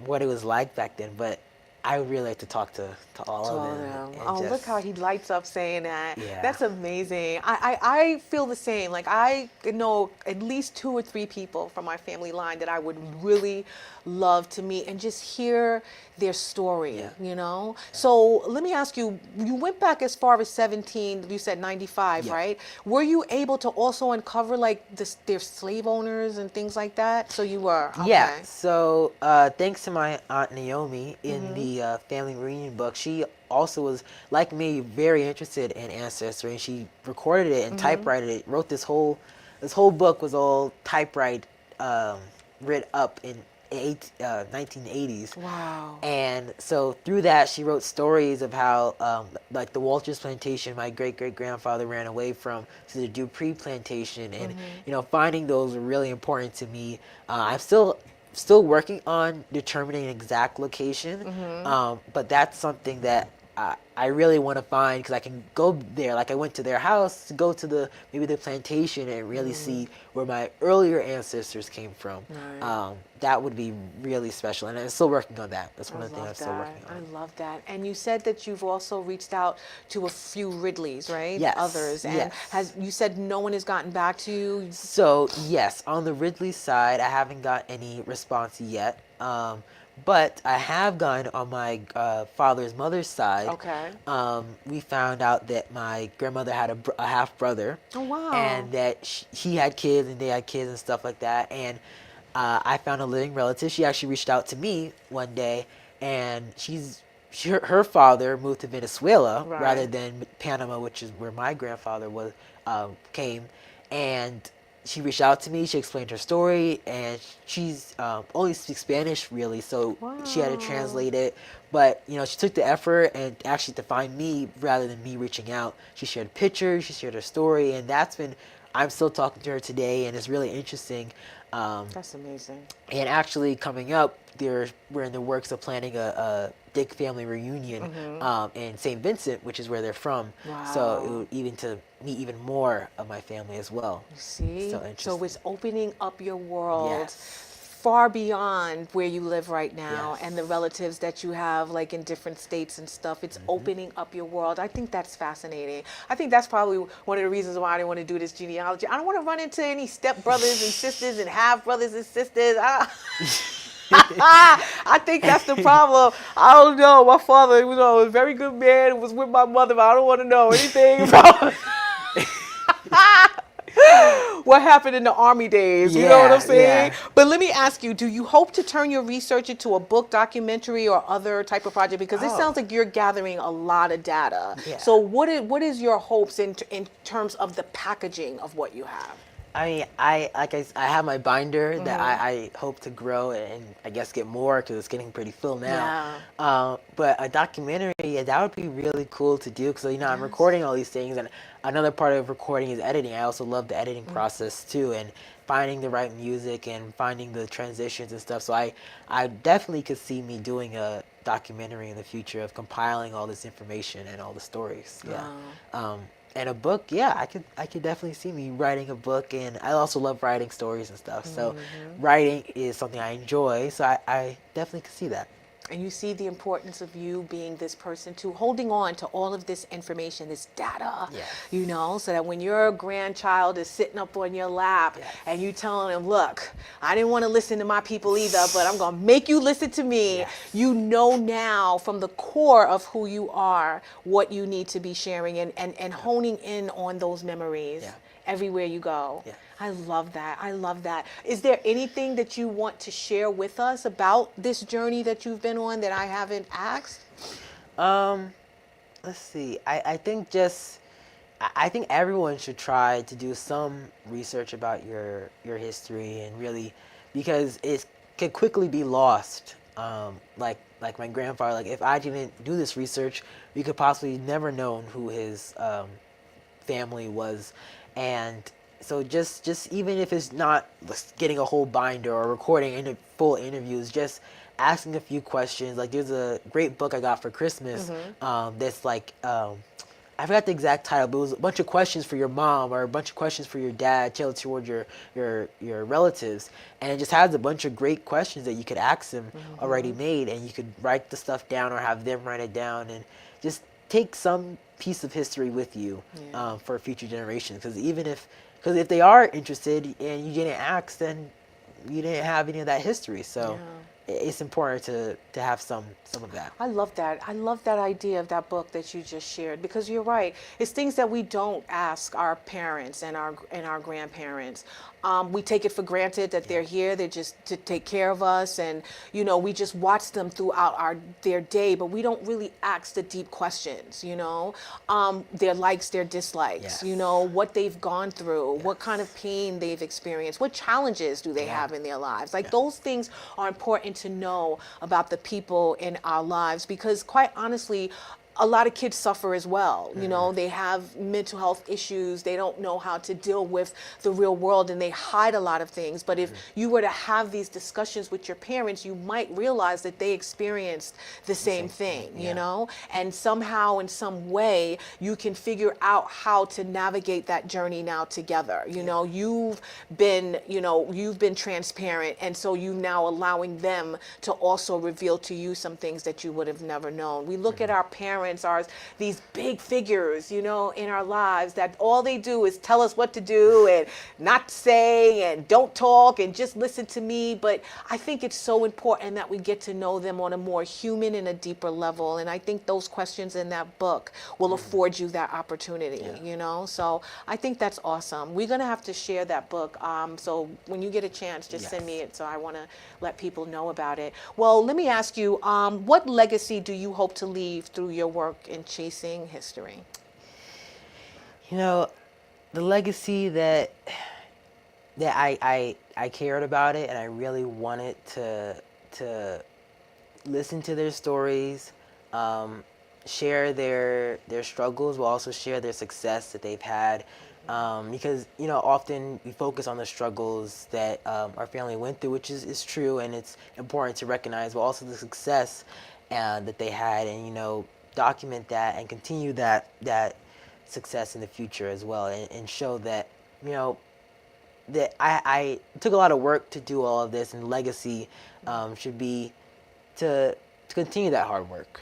what it was like back then. But I would really like to talk to all of them. and Oh, look just- how he lights up saying that. Yeah. That's amazing. I feel the same. Like, I know at least 2 or 3 people from my family line that I would really love to meet and just hear their story, Yeah. So let me ask you, you went back as far as 17, you said 95, Yeah. right? Were you able to also uncover like their slave owners and things like that? So you were, okay. Yeah. So thanks to my aunt Naomi in the family reunion book, she also was like me very interested in ancestry, and she recorded it and typewritten it. Wrote this whole book was all typewritten, written up in 1980s. Wow. And so through that, she wrote stories of how, like the Walters plantation, my great-great-grandfather ran away from, to the Dupree plantation, and finding those were really important to me. I'm still working on determining an exact location, but that's something that I really want to find, because I can go there. Like I went to their house, go to maybe the plantation, and really see where my earlier ancestors came from. Right. That would be really special, and I'm still working on that. That's one of the things I'm still working on. I love that. And you said that you've also reached out to a few Ridleys, right? Yes, Others. And yes. you said no one has gotten back to you? So yes, on the Ridley side, I haven't got any response yet. But I have gotten on my mother's side. Okay. We found out that my grandmother had a half brother. Oh, wow. And that he had kids and they had kids and stuff like that. And I found a living relative. She actually reached out to me one day, and her father moved to Venezuela rather than Panama, which is where my grandfather came. And she reached out to me. She explained her story, and she's only speaks Spanish really, so she had to translate it. But she took the effort and actually to find me rather than me reaching out. She shared pictures, she shared her story, and I'm still talking to her today, and it's really interesting. That's amazing. And actually, coming up, we're in the works of planning a Dick family reunion in St. Vincent, which is where they're from. Wow. So it would even to meet even more of my family as well. See? So interesting. It's opening up your world. Yes. Far beyond where you live right now, Yes. and the relatives that you have like in different states and stuff. It's opening up your world. I think that's fascinating. I think that's probably one of the reasons why I didn't want to do this genealogy. I don't want to run into any step brothers and sisters and half brothers and sisters. I think that's the problem. I don't know. My father, was a very good man, was with my mother, but I don't want to know anything about what happened in the army days. You know what I'm saying? Yeah. But let me ask you, do you hope to turn your research into a book, documentary, or other type of project? Because it sounds like you're gathering a lot of data. Yeah. So what is your hopes in terms of the packaging of what you have? I mean, I have my binder that I hope to grow and I guess get more because it's getting pretty full now. But a documentary, that would be really cool to do because I'm recording all these things, and another part of recording is editing. I also love the editing process too, and finding the right music and finding the transitions and stuff. So I definitely could see me doing a documentary in the future of compiling all this information and all the stories. And a book, I could definitely see me writing a book, and I also love writing stories and stuff. So writing is something I enjoy, so I definitely could see that. And you see the importance of you being this person too, holding on to all of this information, this data, Yes. you know, so that when your grandchild is sitting up on your lap Yes. and you telling them, look, I didn't want to listen to my people either, but I'm going to make you listen to me. Yes. You know now from the core of who you are, what you need to be sharing and honing in on those memories Yeah. everywhere you go. Yeah. I love that. I love that. Is there anything that you want to share with us about this journey that you've been on that I haven't asked? Let's see. I think I think everyone should try to do some research about your history, and really, because it can quickly be lost. Like my grandfather, like if I didn't do this research, we could possibly never known who his family was. And so just even if it's not getting a whole binder or recording full interviews, just asking a few questions. Like there's a great book I got for Christmas that's like I forgot the exact title, but it was a bunch of questions for your mom or a bunch of questions for your dad, tailored toward your relatives, and it just has a bunch of great questions that you could ask them already made, and you could write the stuff down or have them write it down, and just take some piece of history with you for future generations. Because if they are interested and you didn't ask, then you didn't have any of that history. So it's important to have some of that. I love that. I love that idea of that book that you just shared, because you're right. It's things that we don't ask our parents and our grandparents. We take it for granted that they're here. They're just to take care of us, and you know, we just watch them throughout their day, but we don't really ask the deep questions. You know, their likes, their dislikes. Yes. You know, what they've gone through, what kind of pain they've experienced, what challenges do they have in their lives. Like those things are important to know about the people in our lives, because quite honestly, a lot of kids suffer as well. You know, they have mental health issues. They don't know how to deal with the real world, and they hide a lot of things. But if you were to have these discussions with your parents, you might realize that they experienced the same thing, you know, and somehow in some way you can figure out how to navigate that journey now together. You know, you've been transparent, and so you now allowing them to also reveal to you some things that you would have never known. We look at our parents are these big figures, you know, in our lives that all they do is tell us what to do and not say and don't talk and just listen to me. But I think it's so important that we get to know them on a more human and a deeper level. And I think those questions in that book will afford you that opportunity, you know. So I think that's awesome. We're going to have to share that book. So when you get a chance, just send me it. So I want to let people know about it. Well, let me ask you, what legacy do you hope to leave through your work in chasing history? You know, the legacy that I cared about it, and I really wanted to listen to their stories, share their struggles, but also share their success that they've had. Because, you know, often we focus on the struggles that our family went through, which is true, and it's important to recognize, but also the success that they had, and, you know, document that and continue that success in the future as well, and show that, you know, that I took a lot of work to do all of this, and legacy should be to continue that hard work.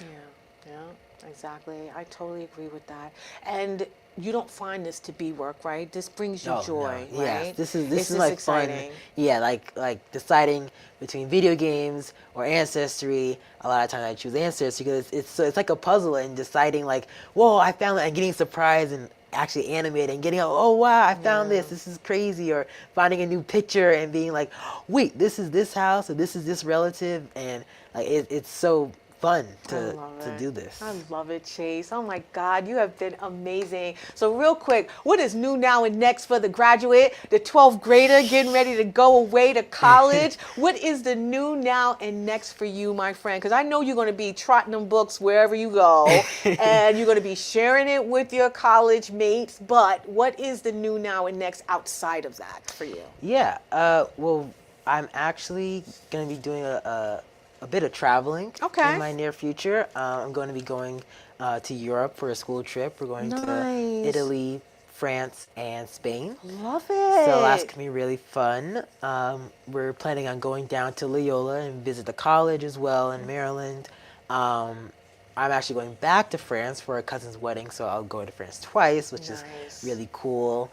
Yeah, exactly. I totally agree with that. And you don't find this to be work, right? This brings you joy, no. right? Yes, this is like exciting. fun. Yeah, like deciding between video games or ancestry. A lot of times I choose ancestry because it's like a puzzle, and deciding like, whoa, I found it, and getting surprised and actually animated and getting, oh wow, I found this is crazy, or finding a new picture and being like, wait, this is this house, or this is this relative, and like it's so fun to do this. I love it, Chase. Oh my God, you have been amazing. So real quick, what is new now and next for the graduate, the 12th grader getting ready to go away to college? What is the new now and next for you, my friend? Because I know you're going to be trotting them books wherever you go, and you're going to be sharing it with your college mates. But what is the new now and next outside of that for you? Yeah, well, I'm actually going to be doing a bit of traveling in my near future. I'm going to be going to Europe for a school trip. We're going to Italy, France, and Spain. Love it. So that's gonna be really fun. We're planning on going down to Loyola and visit the college as well in Maryland. I'm actually going back to France for a cousin's wedding, so I'll go to France twice, which is really cool.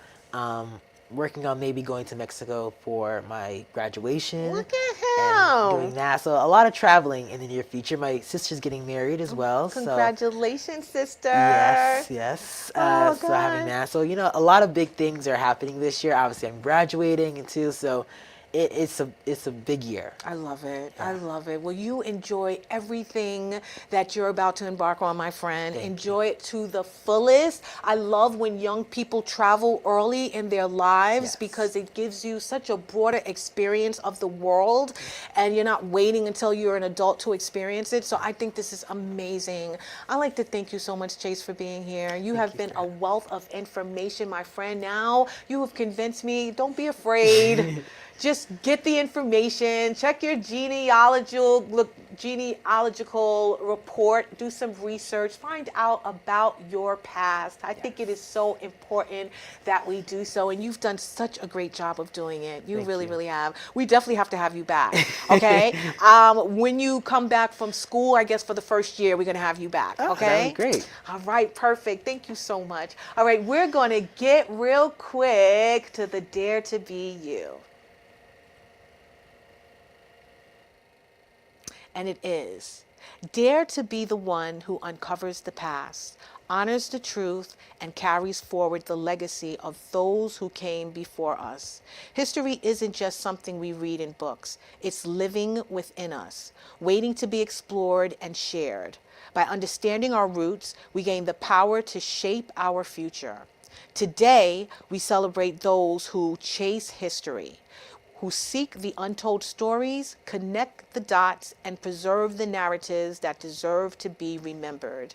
Working on maybe going to Mexico for my graduation. Look at and him. doing that. So a lot of traveling in the near future. My sister's getting married as well. Congratulations, sister. Yes. Oh, so having that. So, you know, a lot of big things are happening this year. Obviously, I'm graduating and too. So it's a big year. I love it. I love it. Well, you enjoy everything that you're about to embark on, my friend. Enjoy it to the fullest. I love when young people travel early in their lives because it gives you such a broader experience of the world, and you're not waiting until you're an adult to experience it. So I think this is amazing. I'd like to thank you so much, Chase, for being here. You have been a wealth of information, my friend. Now you have convinced me. Don't be afraid. Just get the information, check your genealogical report, do some research, find out about your past. I think it is so important that we do so, and you've done such a great job of doing it. You really have. We definitely have to have you back, okay? When you come back from school, I guess for the first year, we're going to have you back, okay? That'd be great. All right, perfect. Thank you so much. All right, we're going to get real quick to the Dare to Be You. And it is, dare to be the one who uncovers the past, honors the truth, and carries forward the legacy of those who came before us. History isn't just something we read in books. It's living within us, waiting to be explored and shared. By understanding our roots, we gain the power to shape our future. Today, we celebrate those who chase history, who seek the untold stories, connect the dots, and preserve the narratives that deserve to be remembered.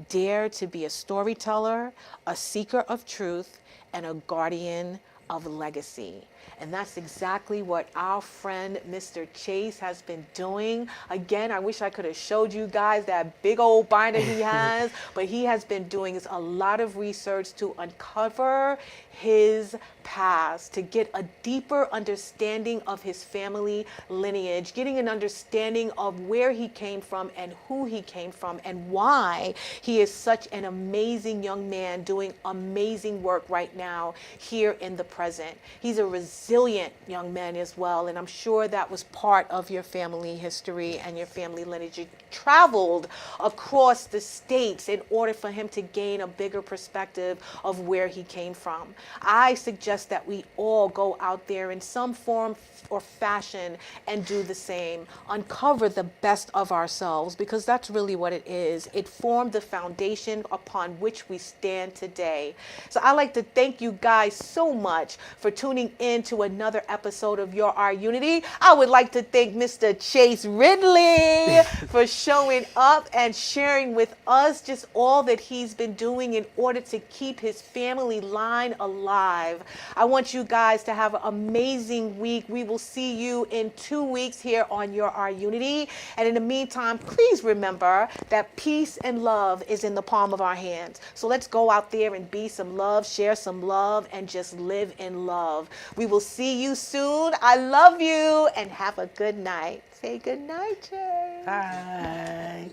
Dare to be a storyteller, a seeker of truth, and a guardian of legacy. And that's exactly what our friend Mr. Chase has been doing. Again, I wish I could have showed you guys that big old binder he has, but he has been doing a lot of research to uncover his past, to get a deeper understanding of his family lineage, getting an understanding of where he came from and who he came from and why he is such an amazing young man doing amazing work right now here in the present. He's a resilient young man as well, and I'm sure that was part of your family history and your family lineage. You traveled across the states in order for him to gain a bigger perspective of where he came from. I suggest that we all go out there in some form or fashion and do the same. Uncover the best of ourselves, because that's really what it is. It formed the foundation upon which we stand today. So I'd like to thank you guys so much for tuning in to another episode of Your Our Unity. I would like to thank Mr. Chase Ridley for showing up and sharing with us just all that he's been doing in order to keep his family line alive. I want you guys to have an amazing week. We will see you in 2 weeks here on Your Our Unity. And in the meantime, please remember that peace and love is in the palm of our hands. So let's go out there and be some love, share some love, and just live in love. We will see you soon. I love you, and have a good night. Say good night, Jay. Bye.